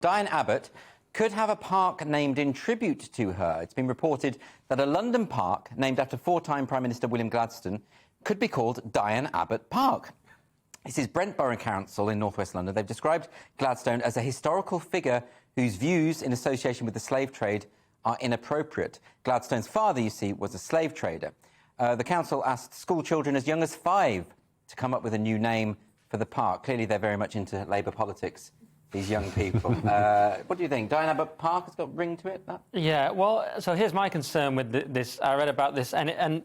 Diane Abbott could have a park named in tribute to her. It's been reported that a London park named after four-time Prime Minister William Gladstone could be called Diane Abbott Park. This is Brent Borough Council in northwest London. They've described Gladstone as a historical figure whose views in association with the slave trade are inappropriate. Gladstone's father, you see, was a slave trader. The council asked school children as young as 5 to come up with a new name for the park. Clearly, they're very much into Labour politics, these young people. What do you think? Diane Abbott Park has got a ring to it? That? Yeah, well, so here's my concern with this. I read about this, and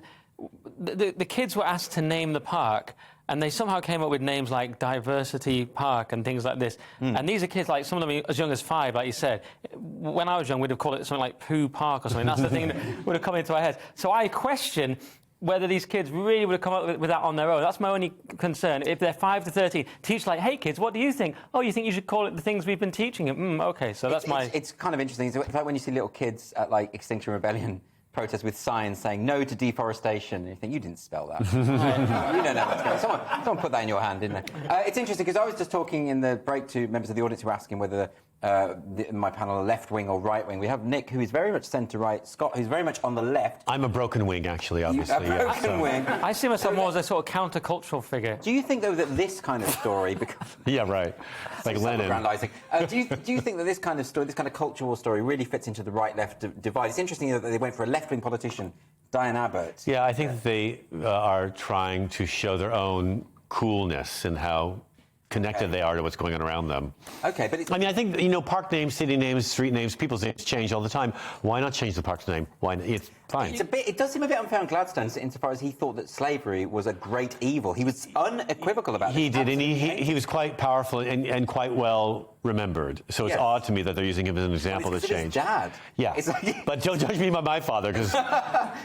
the kids were asked to name the park, and they somehow came up with names like Diversity Park and things like this. And these are kids, like some of them as young as 5, like you said. When I was young, we'd have called it something like Pooh Park or something. That's the thing that would have come into our heads. So I question whether these kids really would have come up with that on their own. That's my only concern. If they're 5 to 13, teach like, hey, kids, what do you think? Oh, you think you should call it the things we've been teaching them? OK, so that's It's kind of interesting. It's like when you see little kids at, like, Extinction Rebellion protests with signs saying no to deforestation, and you think, you didn't spell that. You don't know what's going on. Someone put that in your hand, didn't they? It's interesting, because I was just talking in the break to members of the audience who were asking whether my panel are left-wing or right-wing. We have Nick, who is very much centre-right, Scott, who's very much on the left. I'm a broken wing, actually, obviously. A broken wing. I see myself more as a sort of counter-cultural figure. Do you think, though, that this kind of story... Yeah, right. Like Lenin. Do you think that this kind of story, this kind of cultural story, really fits into the right-left divide? It's interesting that they went for a left-wing politician, Diane Abbott. Yeah, I think that they are trying to show their own coolness and how connected they are to what's going on around them. OK, but I mean, I think, park names, city names, street names, people's names change all the time. Why not change the park's name? Why not? It's fine. It does seem a bit unfair on Gladstone insofar as he thought that slavery was a great evil. He was unequivocal about it. He did, and he was quite powerful and quite well remembered. So it's odd to me that they're using him as an example to change. His dad. Yeah, but don't judge me by my father, because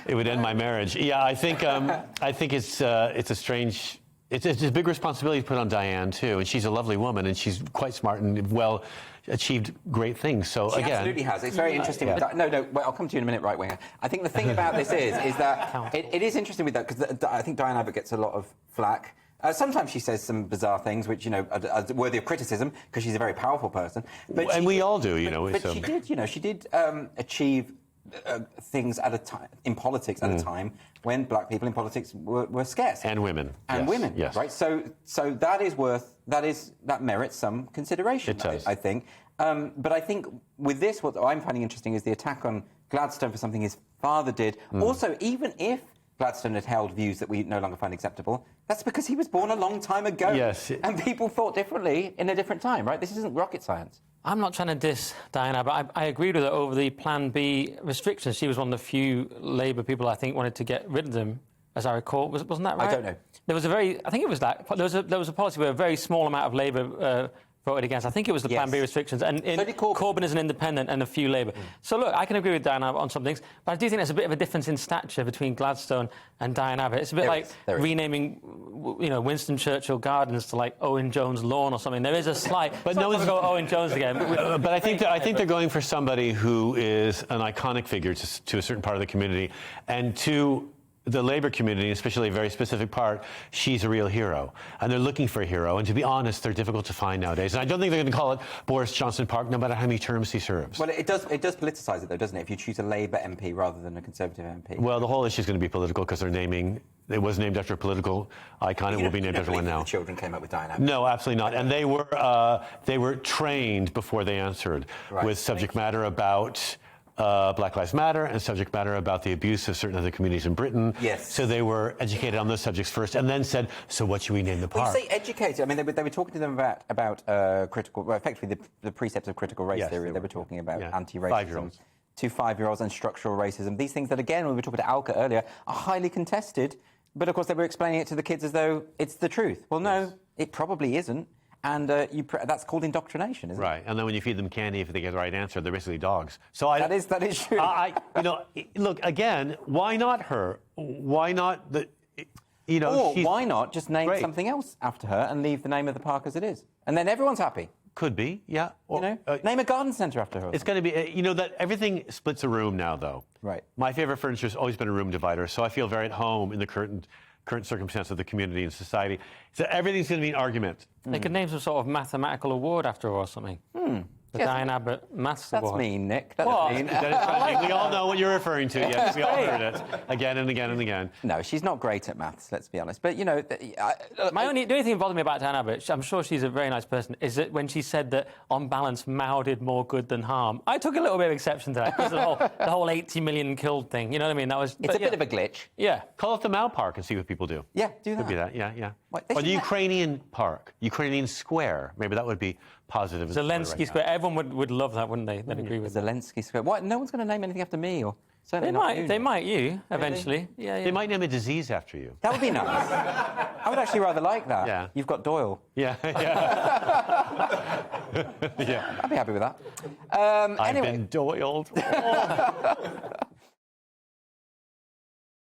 it would end my marriage. Yeah, I think it's a strange... It's a big responsibility to put on Diane, too, and she's a lovely woman, and she's quite smart and well achieved great things. So she again, absolutely has. It's very interesting. Yeah. No, wait, I'll come to you in a minute, right winger. I think the thing about this is that it is interesting with that, because I think Diane Abbott gets a lot of flack. Sometimes she says some bizarre things, which are worthy of criticism, because she's a very powerful person. But we all do, But she did achieve things at a time in politics at a time when black people in politics were scarce, and women, yes. Right. So that merits some consideration. It does. I think. But I think with this, what I'm finding interesting is the attack on Gladstone for something his father did. Also, even if Gladstone had held views that we no longer find acceptable, that's because he was born a long time ago. Yes. And people thought differently in a different time, right? This isn't rocket science. I'm not trying to diss Diana, but I agreed with her over the Plan B restrictions. She was one of the few Labour people I think wanted to get rid of them, as I recall. Wasn't that right? I don't know. There was I think it was that. There was a policy where a very small amount of Labour voted against. I think it was the Plan B restrictions. And Corbyn is an independent and a few Labour. So, look, I can agree with Diane Abbott on some things, but I do think there's a bit of a difference in stature between Gladstone and Diane Abbott. It's a bit renaming, Winston Churchill Gardens to, like, Owen Jones Lawn or something. There is a slight... But no one's going to go Owen Jones again. But I think they're going for somebody who is an iconic figure to a certain part of the community, and to the Labour community, especially a very specific part, she's a real hero. And they're looking for a hero. And to be honest, they're difficult to find nowadays. And I don't think they're going to call it Boris Johnson Park, no matter how many terms he serves. Well, it does politicise it, though, doesn't it, if you choose a Labour MP rather than a Conservative MP? Well, the whole issue is going to be political, because it was named after a political icon. It will be named after one now. The children came up with Diane Abbott. No, absolutely not. And they were trained before they answered with subject matter about Black Lives Matter and subject matter about the abuse of certain other communities in Britain. Yes. So they were educated on those subjects first, and then said, so what should we name the park? Well, you say educated. I mean, they were talking to them about effectively the precepts of critical race theory. They were talking about anti-racism to 5-year-olds and structural racism. These things that, again, when we were talking to Alka earlier, are highly contested. But, of course, they were explaining it to the kids as though it's the truth. Well, no, it probably isn't. And that's called indoctrination, isn't it? Right. And then when you feed them candy, if they get the right answer, they're basically dogs. So that is true. Look, again, why not her? Why not the... Or why not just name something else after her and leave the name of the park as it is? And then everyone's happy. Could be, yeah. Or, name a garden centre after her. It's going to be, that everything splits a room now, though. Right. My favourite furniture has always been a room divider, so I feel very at home in the current circumstance of the community and society. So everything's going to be an argument. They could name some sort of mathematical award after her or something. The Diane Abbott Maths That's Award. mean, Nick. That's What? mean. That is funny. We all know what you're referring to. Yes, we all heard it again and again and again. No, she's not great at maths, let's be honest. But, you know... The only thing that bothered me about Diane Abbott, I'm sure she's a very nice person, is that when she said that, on balance, Mao did more good than harm, I took a little bit of exception to that, because the whole 80 million killed thing, you know what I mean? It's a bit of a glitch. Yeah. Call it the Mao Park and see what people do. Yeah, do that. Could be that, yeah. What, Or the Ukrainian Park, Ukrainian Square. Maybe that would be positive. Zelensky Square. Everyone would love that, wouldn't they? They'd agree with that. Zelensky Square. What? No one's going to name anything after me, or certainly not you. They might you, eventually. Yeah. They might name a disease after you. That would be nice. I would actually rather like that. Yeah. You've got Doyle. Yeah. I'd be happy with that. I've Anyway. been doiled.